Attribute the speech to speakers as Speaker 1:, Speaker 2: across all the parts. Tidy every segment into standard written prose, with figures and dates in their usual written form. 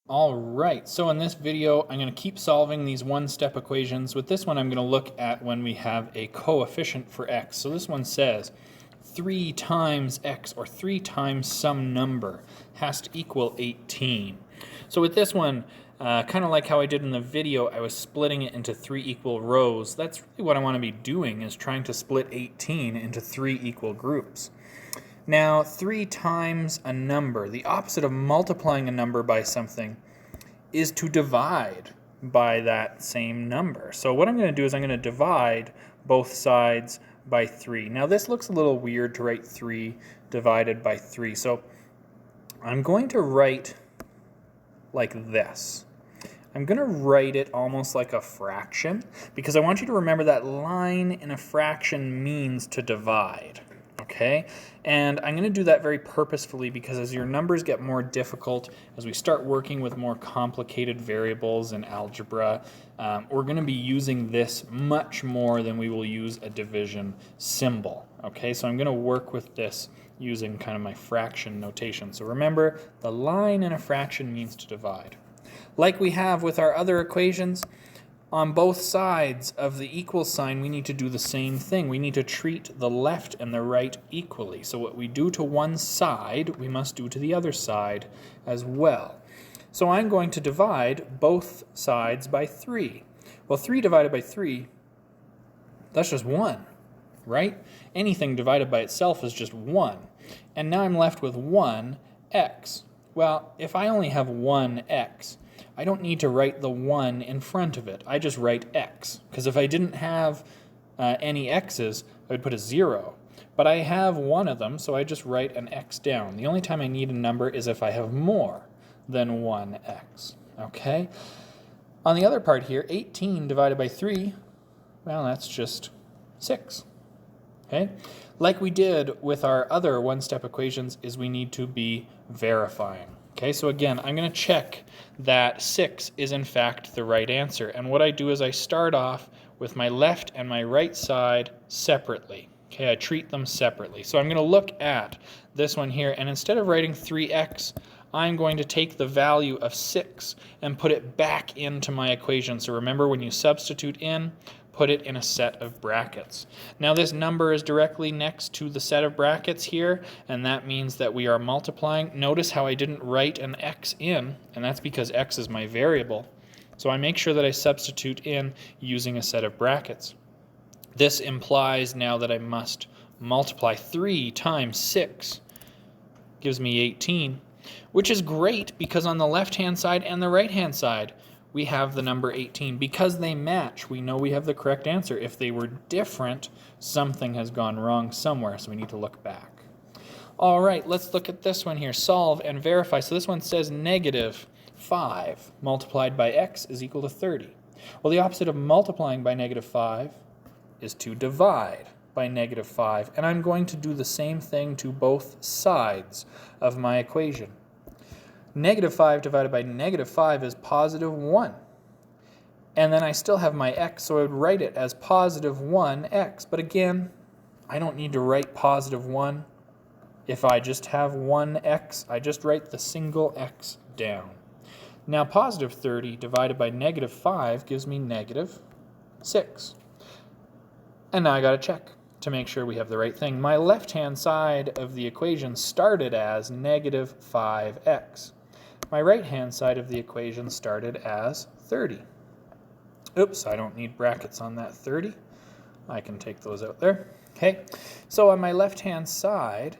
Speaker 1: All right, so in this video, I'm going to keep solving these one-step equations. With this one, I'm going to look at when we have a coefficient for x. So this one says 3 times x, or 3 times some number, has to equal 18. So with this one, kind of like how I did in the video, I was splitting it into 3 equal rows. That's really what I want to be doing, is trying to split 18 into 3 equal groups. Now, 3 times a number, the opposite of multiplying a number by something, is to divide by that same number. So what I'm going to do is I'm going to divide both sides by 3. Now this looks a little weird to write 3 divided by 3. So I'm going to write like this. I'm going to write it almost like a fraction, because I want you to remember that line in a fraction means to divide. Okay, and I'm going to do that very purposefully, because as your numbers get more difficult, as we start working with more complicated variables in algebra, we're going to be using this much more than we will use a division symbol. Okay, so I'm going to work with this using kind of my fraction notation. So remember, the line in a fraction means to divide. Like we have with our other equations, on both sides of the equal sign, we need to do the same thing. We need to treat the left and the right equally. So what we do to one side, we must do to the other side as well. So I'm going to divide both sides by 3. Well, 3 divided by 3, that's just 1, right? Anything divided by itself is just 1. And now I'm left with 1x. Well, if I only have 1x, I don't need to write the 1 in front of it. I just write x, because if I didn't have any x's, I would put a 0. But I have one of them, so I just write an x down. The only time I need a number is if I have more than 1x. Okay? On the other part here, 18 divided by 3, well, that's just 6. Okay? Like we did with our other one-step equations, is we need to be verifying. Okay, so again, I'm going to check that 6 is in fact the right answer. And what I do is I start off with my left and my right side separately. Okay, I treat them separately. So I'm going to look at this one here, and instead of writing 3x, I'm going to take the value of 6 and put it back into my equation. So remember, when you substitute in, put it in a set of brackets. Now this number is directly next to the set of brackets here, and that means that we are multiplying. Notice how I didn't write an x in, and that's because x is my variable. So I make sure that I substitute in using a set of brackets. This implies now that I must multiply 3 times 6, gives me 18, which is great because on the left-hand side and the right-hand side, we have the number 18. Because they match, we know we have the correct answer. If they were different, something has gone wrong somewhere, so we need to look back. All right, let's look at this one here. Solve and verify. So this one says negative 5 multiplied by x is equal to 30. Well, the opposite of multiplying by negative 5 is to divide by negative 5. And I'm going to do the same thing to both sides of my equation. Negative 5 divided by negative 5 is positive 1. And then I still have my x, so I would write it as positive 1x. But again, I don't need to write positive 1. If I just have 1x, I just write the single x down. Now positive 30 divided by negative 5 gives me negative 6. And now I got to check to make sure we have the right thing. My left-hand side of the equation started as negative 5x. My right-hand side of the equation started as 30. Oops, I don't need brackets on that 30. I can take those out there. Okay, so on my left-hand side,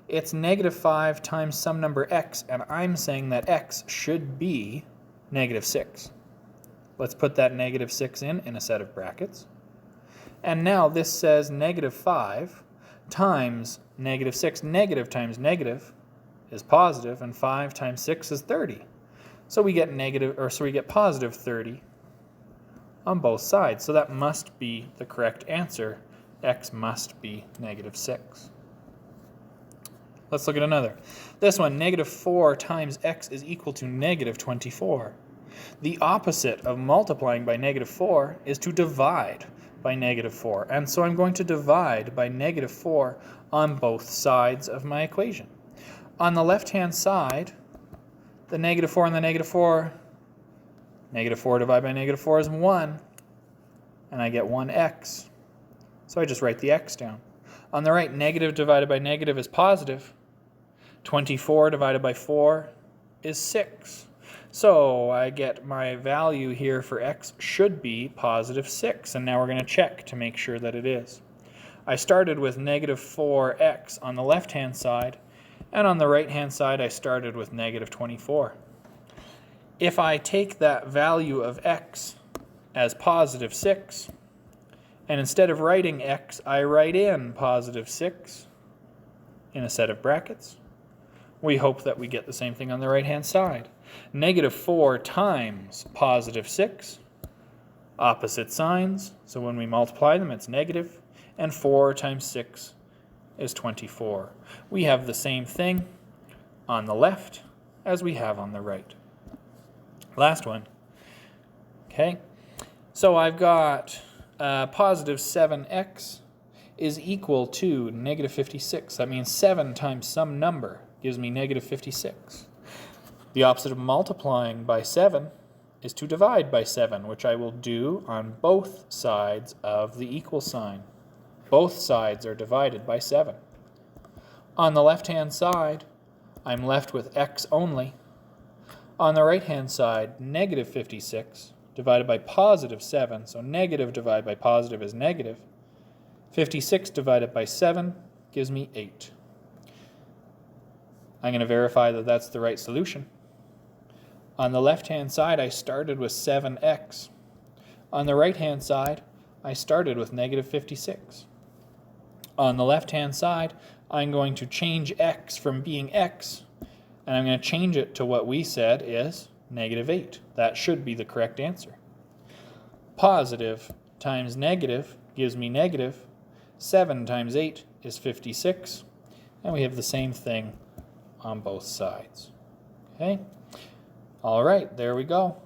Speaker 1: it's negative 5 times some number x, and I'm saying that x should be negative 6. Let's put that negative 6 in a set of brackets. And now this says negative 5 times negative 6. Negative times negative is positive, and 5 times 6 is 30. So we get positive 30 on both sides. So that must be the correct answer. X must be negative 6. Let's look at another. This one, negative 4 times x is equal to negative 24. The opposite of multiplying by negative 4 is to divide by negative 4. And so I'm going to divide by negative 4 on both sides of my equation. On the left-hand side, the negative 4 and the negative 4. Negative 4 divided by negative 4 is 1. And I get 1x. So I just write the x down. On the right, negative divided by negative is positive. 24 divided by 4 is 6. So I get my value here for x should be positive 6. And now we're going to check to make sure that it is. I started with negative 4x on the left-hand side. And on the right-hand side, I started with negative 24. If I take that value of x as positive 6, and instead of writing x, I write in positive 6 in a set of brackets, we hope that we get the same thing on the right-hand side. Negative 4 times positive 6, opposite signs, so when we multiply them, it's negative, and 4 times 6 is 24. We have the same thing on the left as we have on the right. Last one. Okay, so I've got positive 7x is equal to negative 56. That means 7 times some number gives me negative 56. The opposite of multiplying by 7 is to divide by 7, which I will do on both sides of the equal sign. Both sides are divided by 7. On the left-hand side, I'm left with x only. On the right-hand side, negative 56 divided by positive 7, so negative divided by positive is negative. 56 divided by 7 gives me 8. I'm going to verify that that's the right solution. On the left-hand side, I started with 7x. On the right-hand side, I started with negative 56. On the left-hand side, I'm going to change x from being x, and I'm going to change it to what we said is negative 8. That should be the correct answer. Positive times negative gives me negative. 7 times 8 is 56. And we have the same thing on both sides. Okay? All right, there we go.